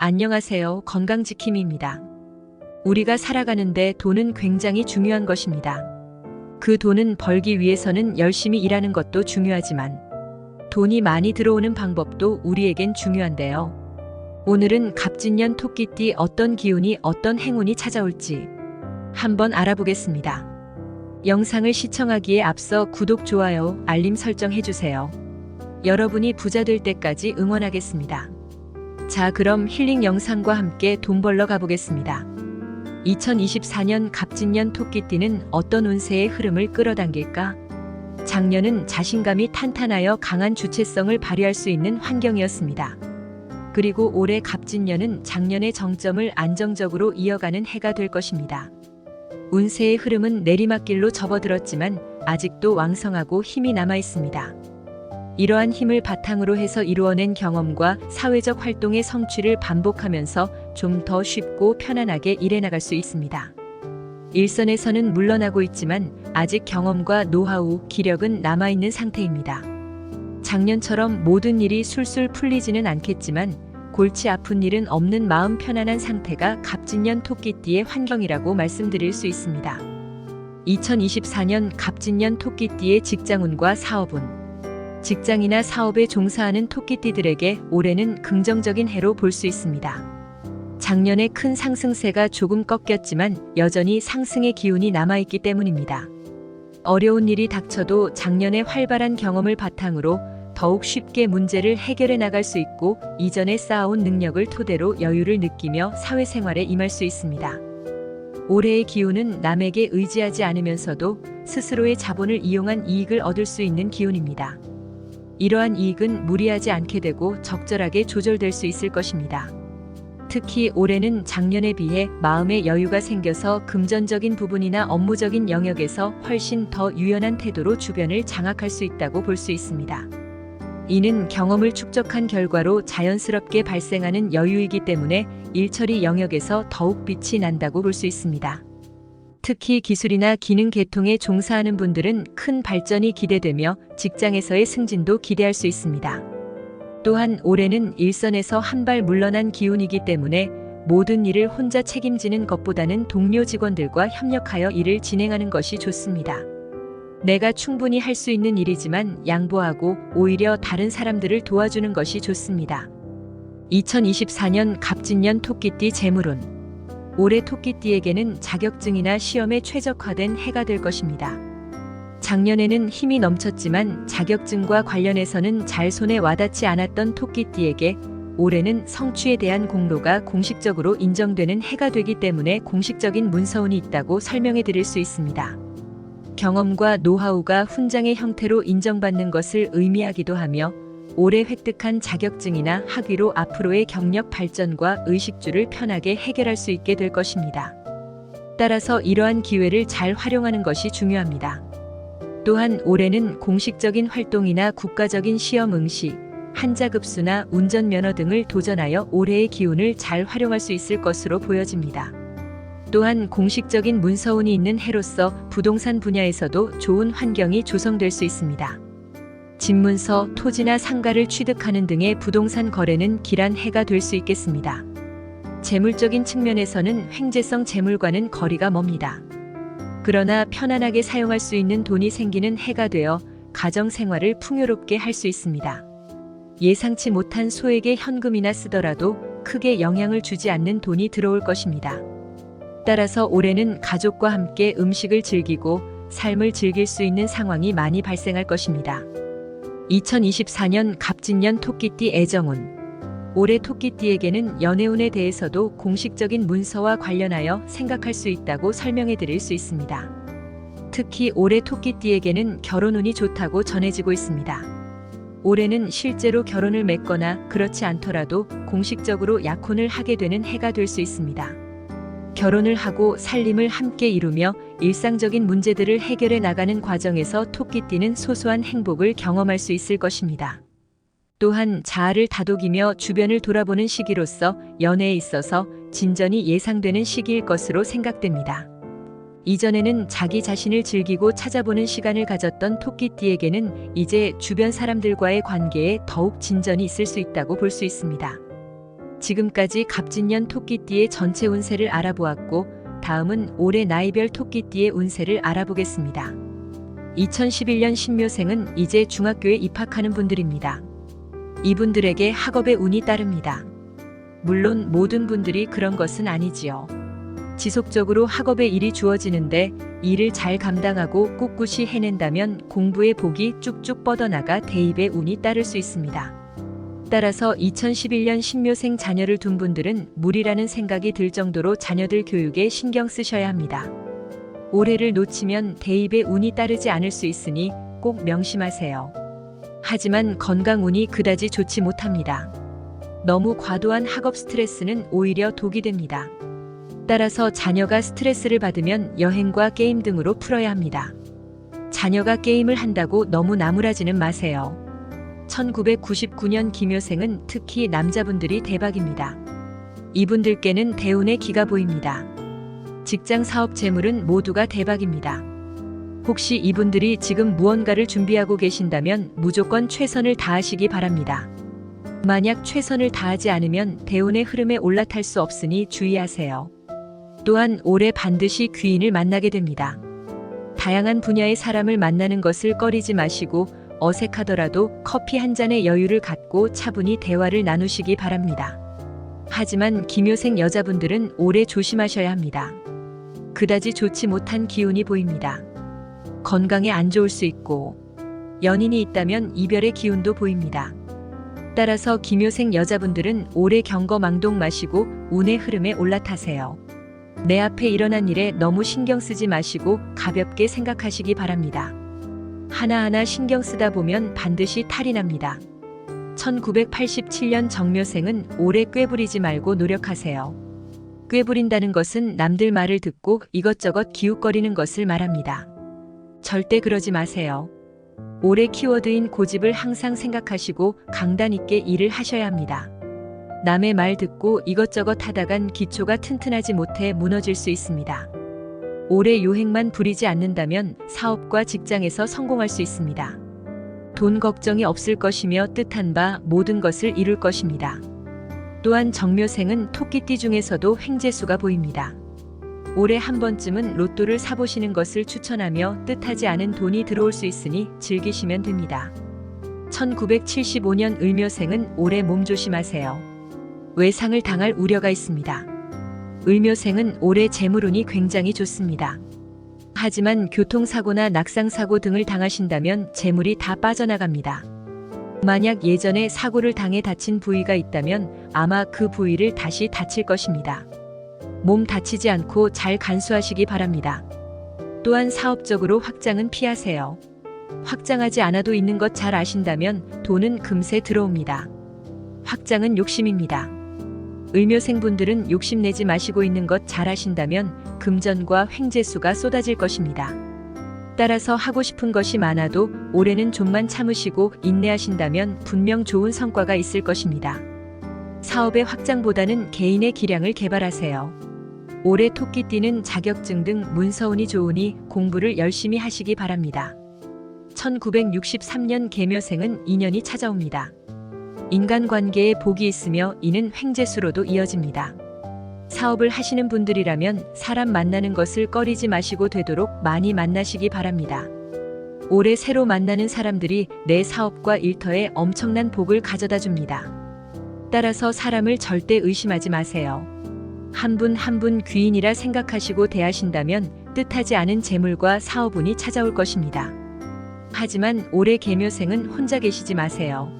안녕하세요. 건강지킴이입니다. 우리가 살아가는데 돈은 굉장히 중요한 것입니다. 그 돈은 벌기 위해서는 열심히 일하는 것도 중요하지만 돈이 많이 들어오는 방법도 우리에겐 중요한데요. 오늘은 갑진년 토끼띠 어떤 기운이 어떤 행운이 찾아올지 한번 알아보겠습니다. 영상을 시청하기에 앞서 구독, 좋아요, 알림 설정 해주세요. 여러분이 부자 될 때까지 응원하겠습니다. 자, 그럼 힐링 영상과 함께 돈 벌러 가보겠습니다. 2024년 갑진년 토끼띠는 어떤 운세의 흐름을 끌어당길까? 작년은 자신감이 탄탄하여 강한 주체성을 발휘할 수 있는 환경이었습니다. 그리고 올해 갑진년은 작년의 정점을 안정적으로 이어가는 해가 될 것입니다. 운세의 흐름은 내리막길로 접어들었지만 아직도 왕성하고 힘이 남아 있습니다. 이러한 힘을 바탕으로 해서 이루어낸 경험과 사회적 활동의 성취를 반복하면서 좀 더 쉽고 편안하게 일해나갈 수 있습니다. 일선에서는 물러나고 있지만 아직 경험과 노하우, 기력은 남아있는 상태입니다. 작년처럼 모든 일이 술술 풀리지는 않겠지만 골치 아픈 일은 없는 마음 편안한 상태가 갑진년 토끼띠의 환경이라고 말씀드릴 수 있습니다. 2024년 갑진년 토끼띠의 직장운과 사업운. 직장이나 사업에 종사하는 토끼띠들에게 올해는 긍정적인 해로 볼 수 있습니다. 작년에 큰 상승세가 조금 꺾였지만 여전히 상승의 기운이 남아있기 때문입니다. 어려운 일이 닥쳐도 작년의 활발한 경험을 바탕으로 더욱 쉽게 문제를 해결해 나갈 수 있고 이전에 쌓아온 능력을 토대로 여유를 느끼며 사회생활에 임할 수 있습니다. 올해의 기운은 남에게 의지하지 않으면서도 스스로의 자본을 이용한 이익을 얻을 수 있는 기운입니다. 이러한 이익은 무리하지 않게 되고 적절하게 조절될 수 있을 것입니다. 특히 올해는 작년에 비해 마음의 여유가 생겨서 금전적인 부분이나 업무적인 영역에서 훨씬 더 유연한 태도로 주변을 장악할 수 있다고 볼 수 있습니다. 이는 경험을 축적한 결과로 자연스럽게 발생하는 여유이기 때문에 일처리 영역에서 더욱 빛이 난다고 볼 수 있습니다. 특히 기술이나 기능 계통에 종사하는 분들은 큰 발전이 기대되며 직장에서의 승진도 기대할 수 있습니다. 또한 올해는 일선에서 한 발 물러난 기운이기 때문에 모든 일을 혼자 책임지는 것보다는 동료 직원들과 협력하여 일을 진행하는 것이 좋습니다. 내가 충분히 할 수 있는 일이지만 양보하고 오히려 다른 사람들을 도와주는 것이 좋습니다. 2024년 갑진년 토끼띠 재물운. 올해 토끼띠에게는 자격증이나 시험에 최적화된 해가 될 것입니다. 작년에는 힘이 넘쳤지만 자격증과 관련해서는 잘 손에 와닿지 않았던 토끼띠에게 올해는 성취에 대한 공로가 공식적으로 인정되는 해가 되기 때문에 공식적인 문서운이 있다고 설명해 드릴 수 있습니다. 경험과 노하우가 훈장의 형태로 인정받는 것을 의미하기도 하며 올해 획득한 자격증이나 학위로 앞으로의 경력 발전과 의식주를 편하게 해결할 수 있게 될 것입니다. 따라서 이러한 기회를 잘 활용하는 것이 중요합니다. 또한 올해는 공식적인 활동이나 국가적인 시험 응시, 한자급수나 운전면허 등을 도전하여 올해의 기운을 잘 활용할 수 있을 것으로 보여집니다. 또한 공식적인 문서운이 있는 해로서 부동산 분야에서도 좋은 환경이 조성될 수 있습니다. 집문서, 토지나 상가를 취득하는 등의 부동산 거래는 길한 해가 될 수 있겠습니다. 재물적인 측면에서는 횡재성 재물과는 거리가 멉니다. 그러나 편안하게 사용할 수 있는 돈이 생기는 해가 되어 가정 생활을 풍요롭게 할 수 있습니다. 예상치 못한 소액의 현금이나 쓰더라도 크게 영향을 주지 않는 돈이 들어올 것입니다. 따라서 올해는 가족과 함께 음식을 즐기고 삶을 즐길 수 있는 상황이 많이 발생할 것입니다. 2024년 갑진년 토끼띠 애정운. 올해 토끼띠에게는 연애운에 대해서도 공식적인 문서와 관련하여 생각할 수 있다고 설명해 드릴 수 있습니다. 특히 올해 토끼띠에게는 결혼운이 좋다고 전해지고 있습니다. 올해는 실제로 결혼을 맺거나 그렇지 않더라도 공식적으로 약혼을 하게 되는 해가 될 수 있습니다. 결혼을 하고 살림을 함께 이루며 일상적인 문제들을 해결해 나가는 과정에서 토끼띠는 소소한 행복을 경험할 수 있을 것입니다. 또한 자아를 다독이며 주변을 돌아보는 시기로서 연애에 있어서 진전이 예상되는 시기일 것으로 생각됩니다. 이전에는 자기 자신을 즐기고 찾아보는 시간을 가졌던 토끼띠에게는 이제 주변 사람들과의 관계에 더욱 진전이 있을 수 있다고 볼 수 있습니다. 지금까지 갑진년 토끼띠의 전체 운세를 알아보았고, 다음은 올해 나이별 토끼띠의 운세를 알아보겠습니다. 2011년 신묘생은 이제 중학교에 입학하는 분들입니다. 이분들에게 학업의 운이 따릅니다. 물론 모든 분들이 그런 것은 아니지요. 지속적으로 학업에 일이 주어지는데 일을 잘 감당하고 꿋꿋이 해낸다면 공부의 복이 쭉쭉 뻗어나가 대입의 운이 따를 수 있습니다. 따라서 2011년 신묘생 자녀를 둔 분들은 무리라는 생각이 들 정도로 자녀들 교육에 신경 쓰셔야 합니다. 올해를 놓치면 대입의 운이 따르지 않을 수 있으니 꼭 명심하세요. 하지만 건강 운이 그다지 좋지 못합니다. 너무 과도한 학업 스트레스는 오히려 독이 됩니다. 따라서 자녀가 스트레스를 받으면 여행과 게임 등으로 풀어야 합니다. 자녀가 게임을 한다고 너무 나무라지는 마세요. 1999년 김효생은 특히 남자분들이 대박입니다. 이분들께는 대운의 기가 보입니다. 직장 사업 재물은 모두가 대박입니다. 혹시 이분들이 지금 무언가를 준비하고 계신다면 무조건 최선을 다하시기 바랍니다. 만약 최선을 다하지 않으면 대운의 흐름에 올라탈 수 없으니 주의하세요. 또한 올해 반드시 귀인을 만나게 됩니다. 다양한 분야의 사람을 만나는 것을 꺼리지 마시고 어색하더라도 커피 한 잔의 여유를 갖고 차분히 대화를 나누시기 바랍니다. 하지만 김효생 여자분들은 올해 조심하셔야 합니다. 그다지 좋지 못한 기운이 보입니다. 건강에 안 좋을 수 있고 연인이 있다면 이별의 기운도 보입니다. 따라서 김효생 여자분들은 올해 경거망동 마시고 운의 흐름에 올라타세요. 내 앞에 일어난 일에 너무 신경 쓰지 마시고 가볍게 생각하시기 바랍니다. 하나하나 신경 쓰다 보면 반드시 탈이 납니다. 1987년 정묘생은 올해 꾀부리지 말고 노력하세요. 꾀부린다는 것은 남들 말을 듣고 이것저것 기웃거리는 것을 말합니다. 절대 그러지 마세요. 올해 키워드인 고집을 항상 생각하시고 강단 있게 일을 하셔야 합니다. 남의 말 듣고 이것저것 하다간 기초가 튼튼하지 못해 무너질 수 있습니다. 올해 요행만 부리지 않는다면 사업과 직장에서 성공할 수 있습니다. 돈 걱정이 없을 것이며 뜻한 바 모든 것을 이룰 것입니다. 또한 정묘생은 토끼띠 중에서도 횡재수가 보입니다. 올해 한 번쯤은 로또를 사보시는 것을 추천하며 뜻하지 않은 돈이 들어올 수 있으니 즐기시면 됩니다. 1975년 을묘생은 올해 몸 조심하세요. 외상을 당할 우려가 있습니다. 을묘생은 올해 재물운이 굉장히 좋습니다. 하지만 교통사고나 낙상사고 등을 당하신다면 재물이 다 빠져나갑니다. 만약 예전에 사고를 당해 다친 부위가 있다면 아마 그 부위를 다시 다칠 것입니다. 몸 다치지 않고 잘 간수하시기 바랍니다. 또한 사업적으로 확장은 피하세요. 확장하지 않아도 있는 것 잘 아신다면 돈은 금세 들어옵니다. 확장은 욕심입니다. 을묘생분들은 욕심내지 마시고 있는 것 잘 아신다면 금전과 횡재수가 쏟아질 것입니다. 따라서 하고 싶은 것이 많아도 올해는 좀만 참으시고 인내하신다면 분명 좋은 성과가 있을 것입니다. 사업의 확장보다는 개인의 기량을 개발하세요. 올해 토끼띠는 자격증 등 문서운이 좋으니 공부를 열심히 하시기 바랍니다. 1963년 개묘생은 인연이 찾아옵니다. 인간관계에 복이 있으며 이는 횡재수로도 이어집니다. 사업을 하시는 분들이라면 사람 만나는 것을 꺼리지 마시고 되도록 많이 만나시기 바랍니다. 올해 새로 만나는 사람들이 내 사업과 일터에 엄청난 복을 가져다 줍니다. 따라서 사람을 절대 의심하지 마세요. 한 분 한 분 귀인이라 생각하시고 대하신다면 뜻하지 않은 재물과 사업운이 찾아올 것입니다. 하지만 올해 개묘생은 혼자 계시지 마세요.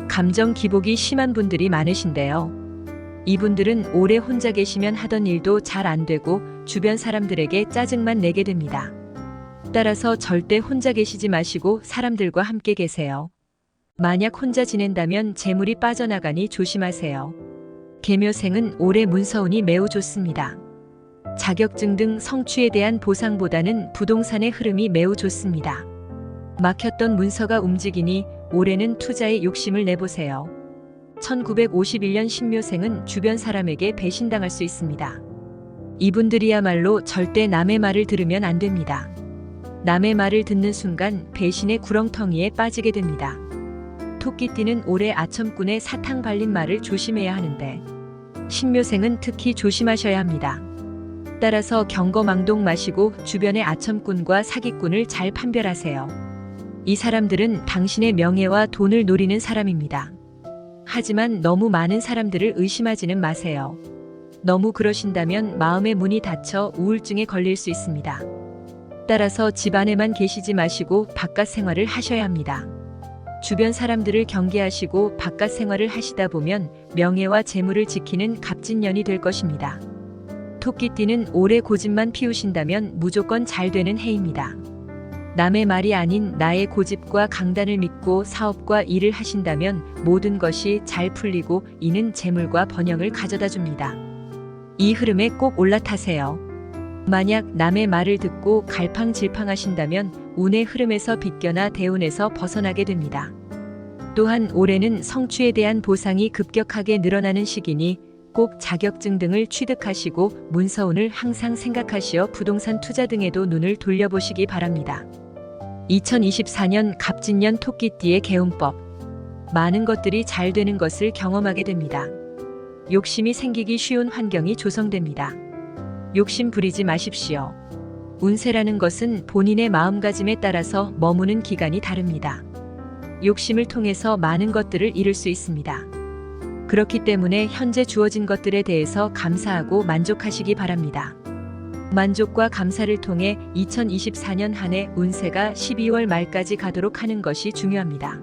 감정 기복이 심한 분들이 많으신데요. 이분들은 오래 혼자 계시면 하던 일도 잘 안 되고 주변 사람들에게 짜증만 내게 됩니다. 따라서 절대 혼자 계시지 마시고 사람들과 함께 계세요. 만약 혼자 지낸다면 재물이 빠져나가니 조심하세요. 개묘생은 올해 문서운이 매우 좋습니다. 자격증 등 성취에 대한 보상보다는 부동산의 흐름이 매우 좋습니다. 막혔던 문서가 움직이니 올해는 투자에 욕심을 내보세요. 1951년 신묘생은 주변 사람에게 배신당할 수 있습니다. 이분들이야말로 절대 남의 말을 들으면 안 됩니다. 남의 말을 듣는 순간 배신의 구렁텅이에 빠지게 됩니다. 토끼띠는 올해 아첨꾼의 사탕 발린 말을 조심해야 하는데 신묘생은 특히 조심하셔야 합니다. 따라서 경거망동 마시고 주변의 아첨꾼과 사기꾼을 잘 판별하세요. 이 사람들은 당신의 명예와 돈을 노리는 사람입니다. 하지만 너무 많은 사람들을 의심하지는 마세요. 너무 그러신다면 마음의 문이 닫혀 우울증에 걸릴 수 있습니다. 따라서 집 안에만 계시지 마시고 바깥 생활을 하셔야 합니다. 주변 사람들을 경계하시고 바깥 생활을 하시다 보면 명예와 재물을 지키는 갑진년이 될 것입니다. 토끼띠는 올해 고집만 피우신다면 무조건 잘 되는 해입니다. 남의 말이 아닌 나의 고집과 강단을 믿고 사업과 일을 하신다면 모든 것이 잘 풀리고 이는 재물과 번영을 가져다 줍니다. 이 흐름에 꼭 올라타세요. 만약 남의 말을 듣고 갈팡질팡하신다면 운의 흐름에서 빗겨나 대운에서 벗어나게 됩니다. 또한 올해는 성취에 대한 보상이 급격하게 늘어나는 시기니 꼭 자격증 등을 취득하시고 문서운을 항상 생각하시어 부동산 투자 등에도 눈을 돌려보시기 바랍니다. 2024년 갑진년 토끼띠의 개운법. 많은 것들이 잘 되는 것을 경험하게 됩니다. 욕심이 생기기 쉬운 환경이 조성됩니다. 욕심 부리지 마십시오. 운세라는 것은 본인의 마음가짐에 따라서 머무는 기간이 다릅니다. 욕심을 통해서 많은 것들을 잃을 수 있습니다. 그렇기 때문에 현재 주어진 것들에 대해서 감사하고 만족하시기 바랍니다. 만족과 감사를 통해 2024년 한 해 운세가 12월 말까지 가도록 하는 것이 중요합니다.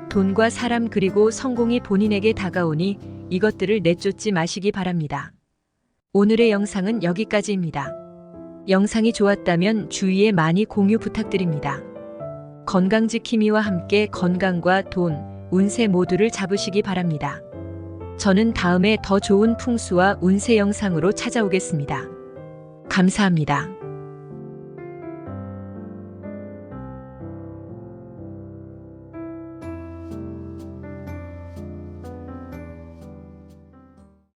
돈과 사람 그리고 성공이 본인에게 다가오니 이것들을 내쫓지 마시기 바랍니다. 오늘의 영상은 여기까지입니다. 영상이 좋았다면 주위에 많이 공유 부탁드립니다. 건강지킴이와 함께 건강과 돈, 운세 모두를 잡으시기 바랍니다. 저는 다음에 더 좋은 풍수와 운세 영상으로 찾아오겠습니다. 감사합니다.